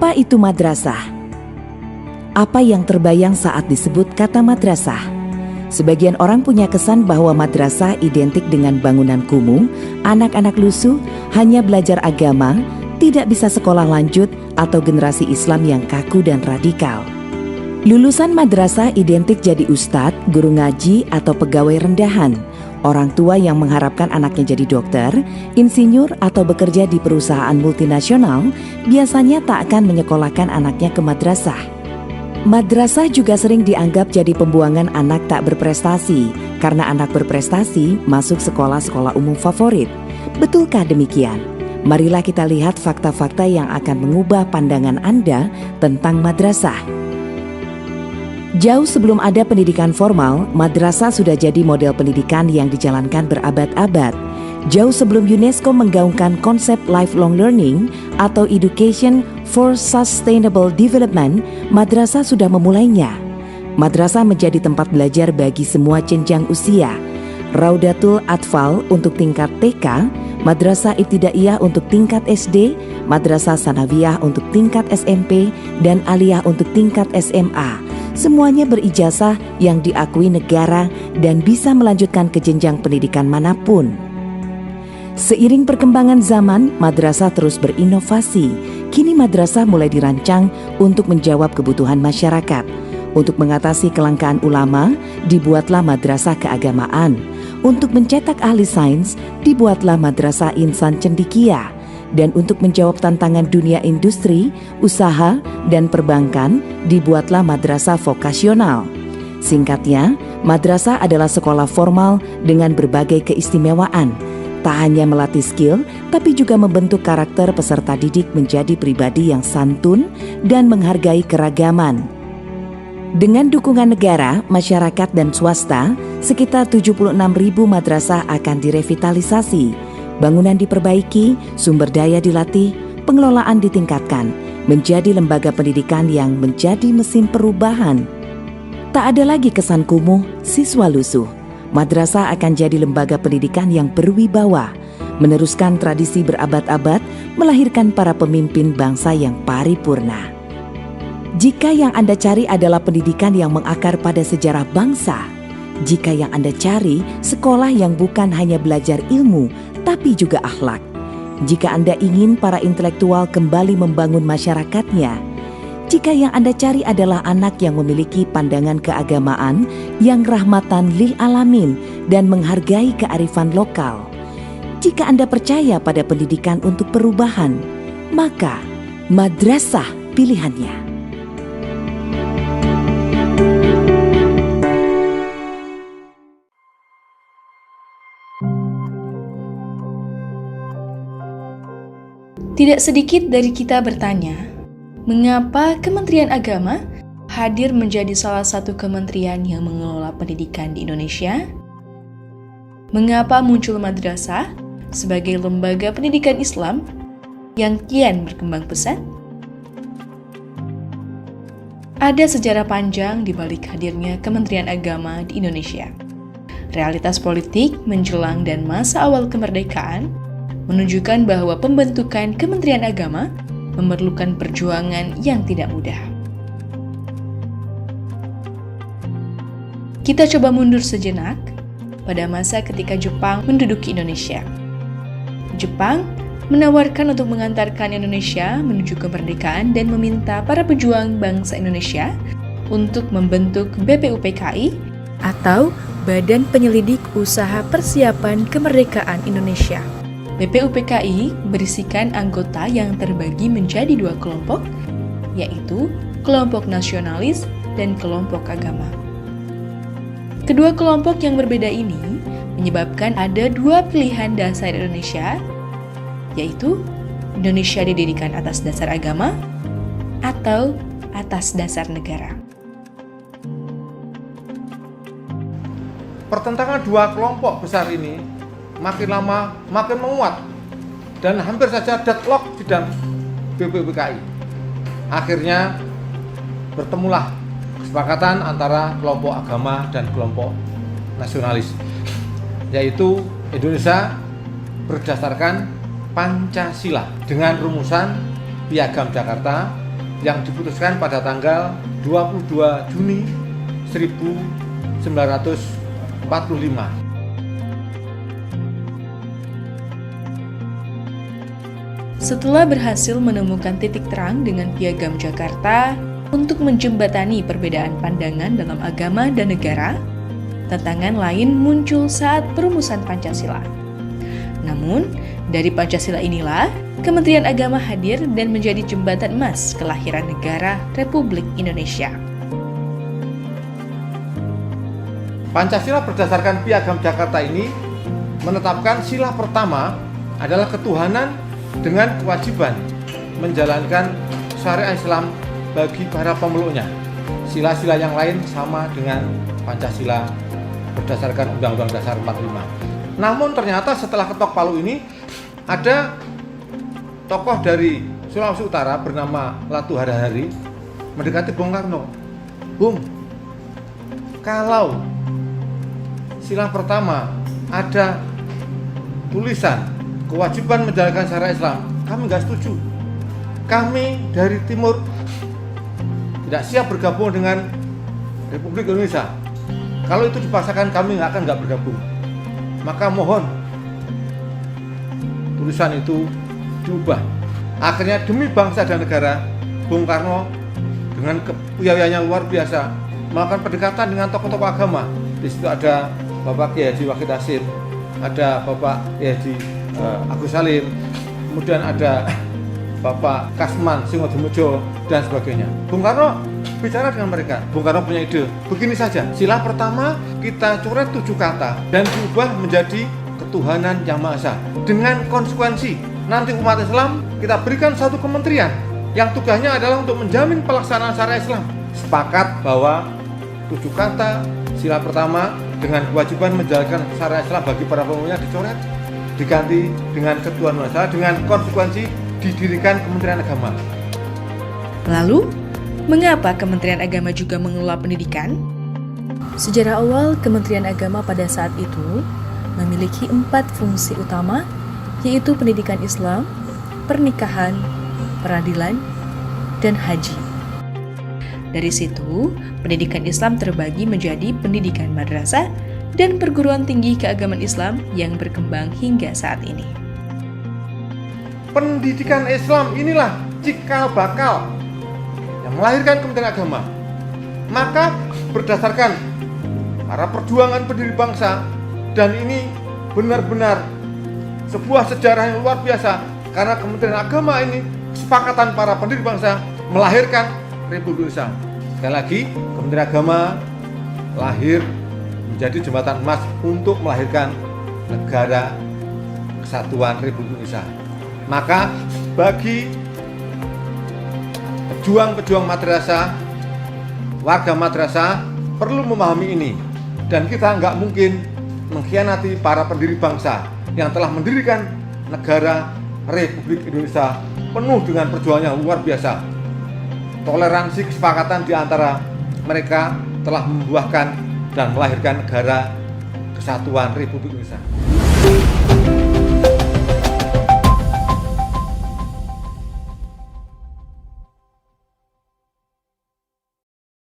Apa itu madrasah? Apa yang terbayang saat disebut kata madrasah? Sebagian orang punya kesan bahwa madrasah identik dengan bangunan kumuh, anak-anak lusuh, hanya belajar agama, tidak bisa sekolah lanjut, atau generasi Islam yang kaku dan radikal. Lulusan madrasah identik jadi ustadz, guru ngaji, atau pegawai rendahan. Orang tua yang mengharapkan anaknya jadi dokter, insinyur, atau bekerja di perusahaan multinasional biasanya tak akan menyekolahkan anaknya ke madrasah. Madrasah juga sering dianggap jadi pembuangan anak tak berprestasi karena anak berprestasi masuk sekolah-sekolah umum favorit. Betulkah demikian? Marilah kita lihat fakta-fakta yang akan mengubah pandangan Anda tentang madrasah. Jauh sebelum ada pendidikan formal, madrasah sudah jadi model pendidikan yang dijalankan berabad-abad. Jauh sebelum UNESCO menggaungkan konsep lifelong learning atau education for sustainable development, madrasah sudah memulainya. Madrasah menjadi tempat belajar bagi semua jenjang usia. Raudatul Atfal untuk tingkat TK, Madrasah Ibtidaiyah untuk tingkat SD, Madrasah Sanawiyah untuk tingkat SMP, dan Aliyah untuk tingkat SMA. Semuanya berijazah yang diakui negara dan bisa melanjutkan ke jenjang pendidikan manapun. Seiring perkembangan zaman, madrasah terus berinovasi. Kini madrasah mulai dirancang untuk menjawab kebutuhan masyarakat. Untuk mengatasi kelangkaan ulama, dibuatlah madrasah keagamaan. Untuk mencetak ahli sains, dibuatlah madrasah insan cendekia. Dan untuk menjawab tantangan dunia industri, usaha, dan perbankan, dibuatlah madrasah vokasional. Singkatnya, madrasah adalah sekolah formal dengan berbagai keistimewaan. Tak hanya melatih skill, tapi juga membentuk karakter peserta didik menjadi pribadi yang santun dan menghargai keragaman. Dengan dukungan negara, masyarakat, dan swasta, sekitar 76.000 madrasah akan direvitalisasi. Bangunan diperbaiki, sumber daya dilatih, pengelolaan ditingkatkan, menjadi lembaga pendidikan yang menjadi mesin perubahan. Tak ada lagi kesan kumuh, siswa lusuh. Madrasah akan jadi lembaga pendidikan yang berwibawa, meneruskan tradisi berabad-abad, melahirkan para pemimpin bangsa yang paripurna. Jika yang Anda cari adalah pendidikan yang mengakar pada sejarah bangsa, jika yang Anda cari sekolah yang bukan hanya belajar ilmu, tapi juga akhlak, jika Anda ingin para intelektual kembali membangun masyarakatnya, jika yang Anda cari adalah anak yang memiliki pandangan keagamaan yang rahmatan lil alamin dan menghargai kearifan lokal, jika Anda percaya pada pendidikan untuk perubahan, maka madrasah pilihannya. Tidak sedikit dari kita bertanya, mengapa Kementerian Agama hadir menjadi salah satu kementerian yang mengelola pendidikan di Indonesia? Mengapa muncul madrasah sebagai lembaga pendidikan Islam yang kian berkembang pesat? Ada sejarah panjang di balik hadirnya Kementerian Agama di Indonesia. Realitas politik menjelang dan masa awal kemerdekaan menunjukkan bahwa pembentukan Kementerian Agama memerlukan perjuangan yang tidak mudah. Kita coba mundur sejenak pada masa ketika Jepang menduduki Indonesia. Jepang menawarkan untuk mengantarkan Indonesia menuju kemerdekaan dan meminta para pejuang bangsa Indonesia untuk membentuk BPUPKI atau Badan Penyelidik Usaha Persiapan Kemerdekaan Indonesia. BPUPKI berisikan anggota yang terbagi menjadi dua kelompok, yaitu kelompok nasionalis dan kelompok agama. Kedua kelompok yang berbeda ini menyebabkan ada dua pilihan dasar Indonesia, yaitu Indonesia didirikan atas dasar agama atau atas dasar negara. Pertentangan dua kelompok besar ini makin lama makin menguat dan hampir saja deadlock di dalam BPUPKI. Akhirnya bertemulah kesepakatan antara kelompok agama dan kelompok nasionalis, yaitu Indonesia berdasarkan Pancasila dengan rumusan Piagam Jakarta yang diputuskan pada tanggal 22 Juni 1945. Setelah berhasil menemukan titik terang dengan Piagam Jakarta untuk menjembatani perbedaan pandangan dalam agama dan negara, tantangan lain muncul saat perumusan Pancasila. Namun, dari Pancasila inilah Kementerian Agama hadir dan menjadi jembatan emas kelahiran negara Republik Indonesia. Pancasila berdasarkan Piagam Jakarta ini menetapkan sila pertama adalah ketuhanan dengan kewajiban menjalankan syariat Islam bagi para pemeluknya. Sila-sila yang lain sama dengan Pancasila berdasarkan Undang-Undang Dasar 45. Namun ternyata setelah ketok palu ini ada tokoh dari Sulawesi Utara bernama Latu Harahari mendekati Bung Karno. Bung, kalau sila pertama ada tulisan kewajiban menjalankan syariat Islam, kami nggak setuju. Kami dari Timur tidak siap bergabung dengan Republik Indonesia. Kalau itu dipaksakan, kami nggak bergabung. Maka mohon tulisan itu diubah. Akhirnya demi bangsa dan negara, Bung Karno dengan kepiawaiannya luar biasa melakukan pendekatan dengan tokoh-tokoh agama. Di situ ada Bapak Kiai Haji Wahid Hasyim, ada Bapak Kiai Haji Agus Salim, kemudian ada Bapak Kasman Singodemujo dan sebagainya. Bung Karno bicara dengan mereka. Bung Karno punya ide, begini saja, sila pertama kita coret 7 kata dan diubah menjadi ketuhanan yang Maha Esa dengan konsekuensi nanti umat Islam kita berikan satu kementerian yang tugasnya adalah untuk menjamin pelaksanaan syariat Islam. Sepakat bahwa 7 kata sila pertama dengan kewajiban menjalankan syariat Islam bagi para pemeluknya dicoret, diganti dengan ketuhanan Maha Esa dengan konsekuensi didirikan Kementerian Agama. Lalu, mengapa Kementerian Agama juga mengelola pendidikan? Sejarah awal Kementerian Agama pada saat itu memiliki 4 fungsi utama, yaitu pendidikan Islam, pernikahan, peradilan, dan haji. Dari situ, pendidikan Islam terbagi menjadi pendidikan madrasah dan perguruan tinggi keagamaan Islam yang berkembang hingga saat ini. Pendidikan Islam inilah cikal bakal yang melahirkan Kementerian Agama. Maka berdasarkan para perjuangan pendiri bangsa, dan ini benar-benar sebuah sejarah yang luar biasa karena Kementerian Agama ini kesepakatan para pendiri bangsa melahirkan Republik Indonesia. Sekali lagi, Kementerian Agama lahir menjadi jembatan emas untuk melahirkan negara kesatuan Republik Indonesia. Maka bagi pejuang-pejuang madrasah, warga madrasah perlu memahami ini, dan kita nggak mungkin mengkhianati para pendiri bangsa yang telah mendirikan negara Republik Indonesia penuh dengan perjuangan yang luar biasa. Toleransi kesepakatan di antara mereka telah membuahkan dan melahirkan negara kesatuan Republik Indonesia.